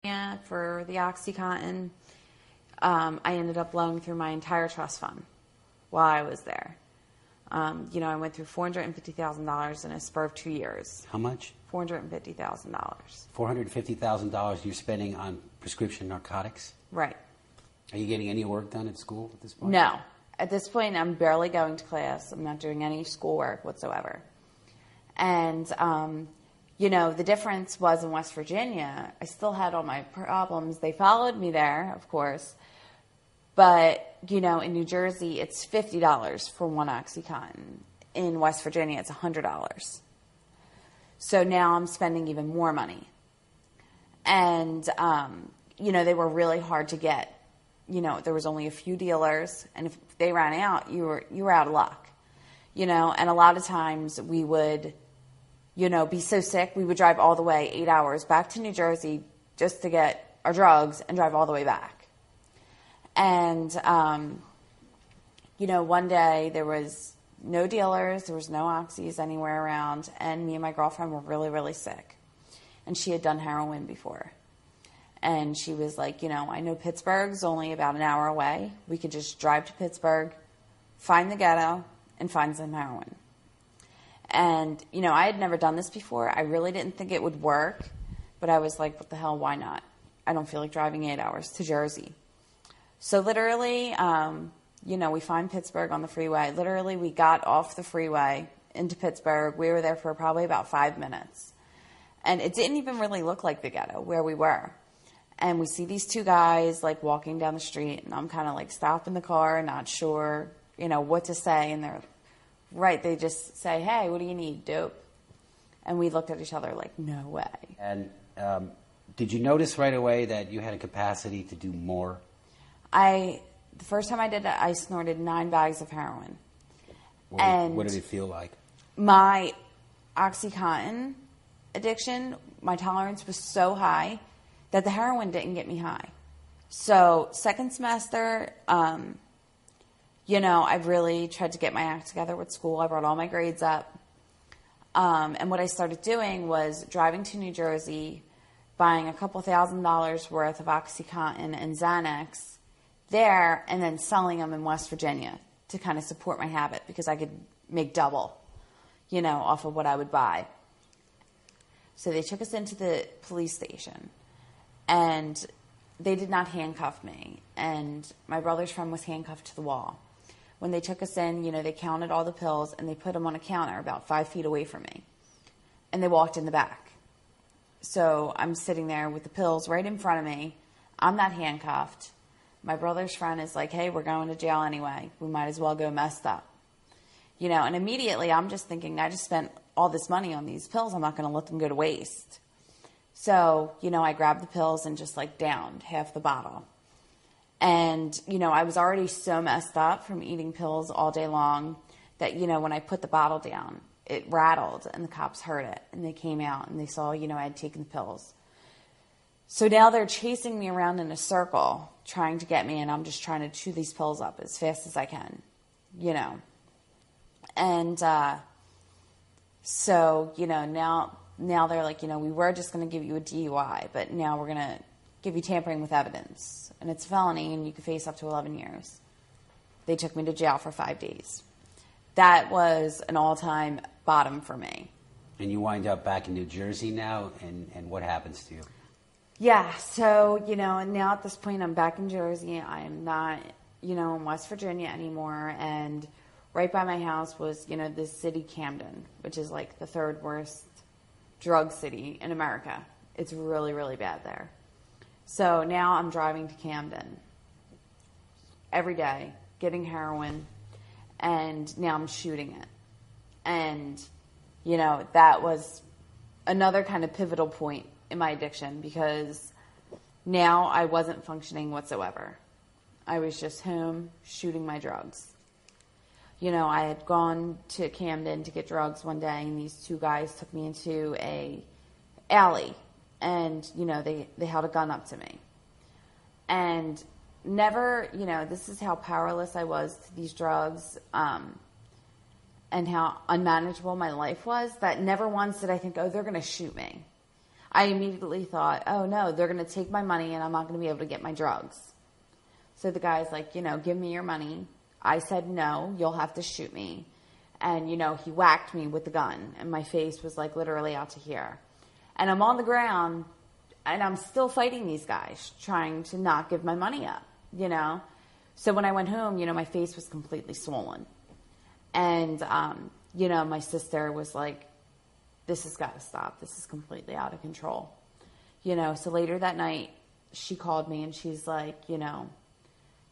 for the OxyContin. I ended up blowing through my entire trust fund while I was there. I went through $450,000 in a spur of 2 years. How much? $450,000. $450,000 you're spending on prescription narcotics? Right. Are you getting any work done at school at this point? No. At this point, I'm barely going to class. I'm not doing any schoolwork whatsoever. And, the difference was in West Virginia, I still had all my problems. They followed me there, of course. But, in New Jersey, it's $50 for one OxyContin. In West Virginia, it's $100. So now I'm spending even more money. And, they were really hard to get. There was only a few dealers, and if they ran out, you were out of luck. And a lot of times we would, be so sick, we would drive all the way 8 hours back to New Jersey just to get our drugs and drive all the way back. And, one day there was no dealers, there was no oxys anywhere around, and me and my girlfriend were really, really sick. And she had done heroin before. And she was like, I know Pittsburgh's only about an hour away. We could just drive to Pittsburgh, find the ghetto, and find some heroin. And, I had never done this before. I really didn't think it would work. But I was like, what the hell, why not? I don't feel like driving 8 hours to Jersey. So literally, we find Pittsburgh on the freeway. Literally, we got off the freeway into Pittsburgh. We were there for probably about 5 minutes. And it didn't even really look like the ghetto where we were. And we see these two guys, walking down the street. And I'm kind of, stopping the car, not sure, what to say. And they're right. They just say, hey, what do you need, dope? And we looked at each other like, no way. And did you notice right away that you had a capacity to do more? The first time I did it, I snorted 9 bags of heroin. What did it feel like? My OxyContin addiction, my tolerance was so high that the heroin didn't get me high. So second semester, I really tried to get my act together with school. I brought all my grades up. And what I started doing was driving to New Jersey, buying a couple $1,000s worth of OxyContin and Xanax there, and then selling them in West Virginia to kind of support my habit because I could make double, off of what I would buy. So they took us into the police station, and they did not handcuff me. And my brother's friend was handcuffed to the wall. When they took us in, they counted all the pills, and they put them on a counter about 5 feet away from me. And they walked in the back. So I'm sitting there with the pills right in front of me. I'm not handcuffed. My brother's friend is like, hey, we're going to jail anyway. We might as well go messed up. And immediately I'm just thinking, I just spent all this money on these pills. I'm not going to let them go to waste. So, I grabbed the pills and just downed half the bottle. And, I was already so messed up from eating pills all day long that, when I put the bottle down, it rattled and the cops heard it. And they came out and they saw, I had taken the pills. So now they're chasing me around in a circle, trying to get me, and I'm just trying to chew these pills up as fast as I can, And so, now they're like, we were just going to give you a DUI, but now we're going to give you tampering with evidence. And it's a felony, and you could face up to 11 years. They took me to jail for 5 days. That was an all-time bottom for me. And you wind up back in New Jersey now, and what happens to you? Yeah, so, and now at this point I'm back in Jersey. I am not, in West Virginia anymore. And right by my house was, this city, Camden, which is the 3rd worst drug city in America. It's really, really bad there. So now I'm driving to Camden every day, getting heroin, and now I'm shooting it. And, that was another kind of pivotal point in my addiction because now I wasn't functioning whatsoever. I was just home shooting my drugs. I had gone to Camden to get drugs one day, and these two guys took me into a alley, and, they held a gun up to me. And never, this is how powerless I was to these drugs, and how unmanageable my life was, that never once did I think, oh, they're going to shoot me. I immediately thought, oh no, they're going to take my money and I'm not going to be able to get my drugs. So the guy's like, give me your money. I said, no, you'll have to shoot me. And, he whacked me with the gun and my face was like literally out to here. And I'm on the ground and I'm still fighting these guys, trying to not give my money up, So when I went home, my face was completely swollen. And, my sister was like, this has got to stop. This is completely out of control. So later that night, she called me and she's like,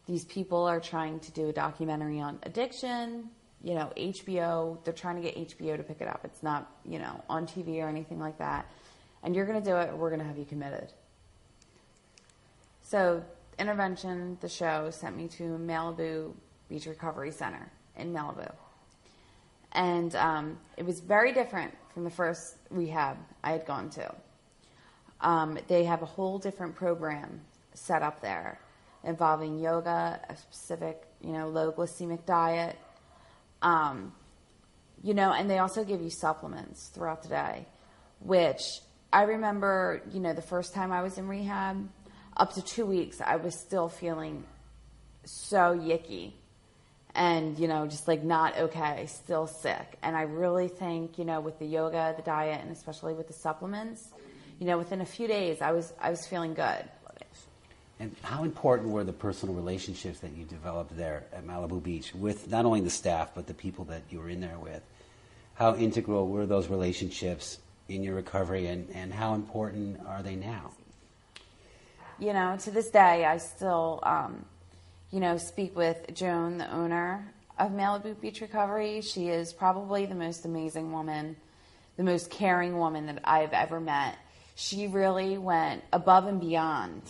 these people are trying to do a documentary on addiction, HBO. They're trying to get HBO to pick it up. It's not, on TV or anything like that. And you're going to do it or we're going to have you committed. So Intervention, the show, sent me to Malibu Beach Recovery Center in Malibu. And it was very different from the first rehab I had gone to. They have a whole different program set up there involving yoga, a specific, low glycemic diet. And they also give you supplements throughout the day, which I remember, the first time I was in rehab, up to 2 weeks, I was still feeling so yicky and, just like not okay, still sick. And I really think, with the yoga, the diet, and especially with the supplements, within a few days, I was feeling good. And how important were the personal relationships that you developed there at Malibu Beach with not only the staff, but the people that you were in there with? How integral were those relationships in your recovery, and how important are they now? To this day, I still, speak with Joan, the owner of Malibu Beach Recovery. She is probably the most amazing woman, the most caring woman that I've ever met. She really went above and beyond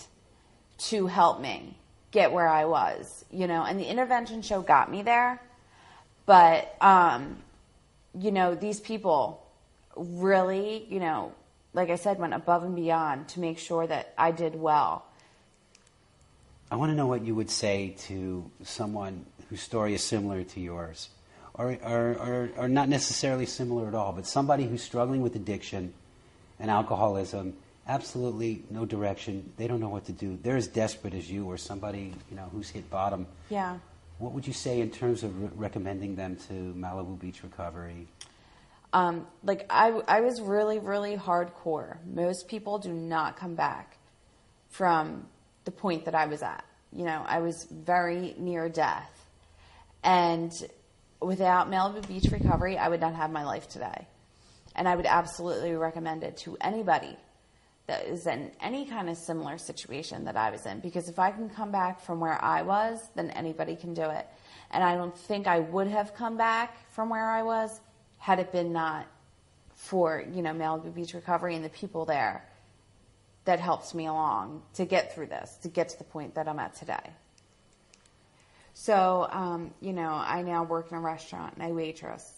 to help me get where I was, and the intervention show got me there. But, these people really, like I said, went above and beyond to make sure that I did well. I want to know what you would say to someone whose story is similar to yours, or not necessarily similar at all, but somebody who's struggling with addiction and alcoholism, absolutely no direction. They don't know what to do. They're as desperate as you, or somebody who's hit bottom. Yeah. What would you say in terms of recommending them to Malibu Beach Recovery? I was really, really hardcore. Most people do not come back from the point that I was at. I was very near death. And without Malibu Beach Recovery, I would not have my life today. And I would absolutely recommend it to anybody that is in any kind of similar situation that I was in. Because if I can come back from where I was, then anybody can do it. And I don't think I would have come back from where I was had it been not for, Malibu Beach Recovery and the people there that helped me along to get through this, to get to the point that I'm at today. So, I now work in a restaurant and I waitress.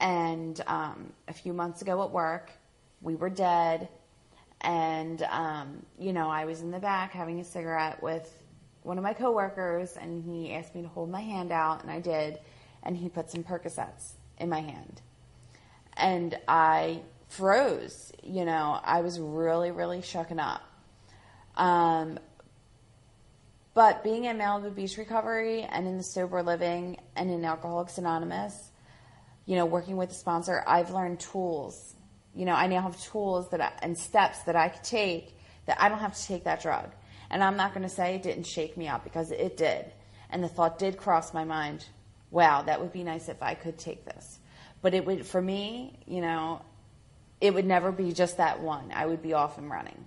And a few months ago at work, we were dead. And, I was in the back having a cigarette with one of my coworkers, and he asked me to hold my hand out, and I did. And he put some Percocets in my hand. And I froze. I was really, really shooken up. But being in Malibu Beach Recovery and in the sober living and in Alcoholics Anonymous, working with the sponsor, I've learned tools. I now have tools and steps that I could take that I don't have to take that drug. And I'm not going to say it didn't shake me up, because it did. And the thought did cross my mind, wow, that would be nice if I could take this. But it would, for me, it would never be just that one. I would be off and running.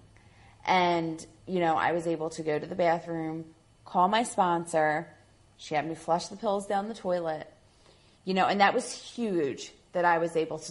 And, I was able to go to the bathroom, call my sponsor. She had me flush the pills down the toilet. And that was huge that I was able to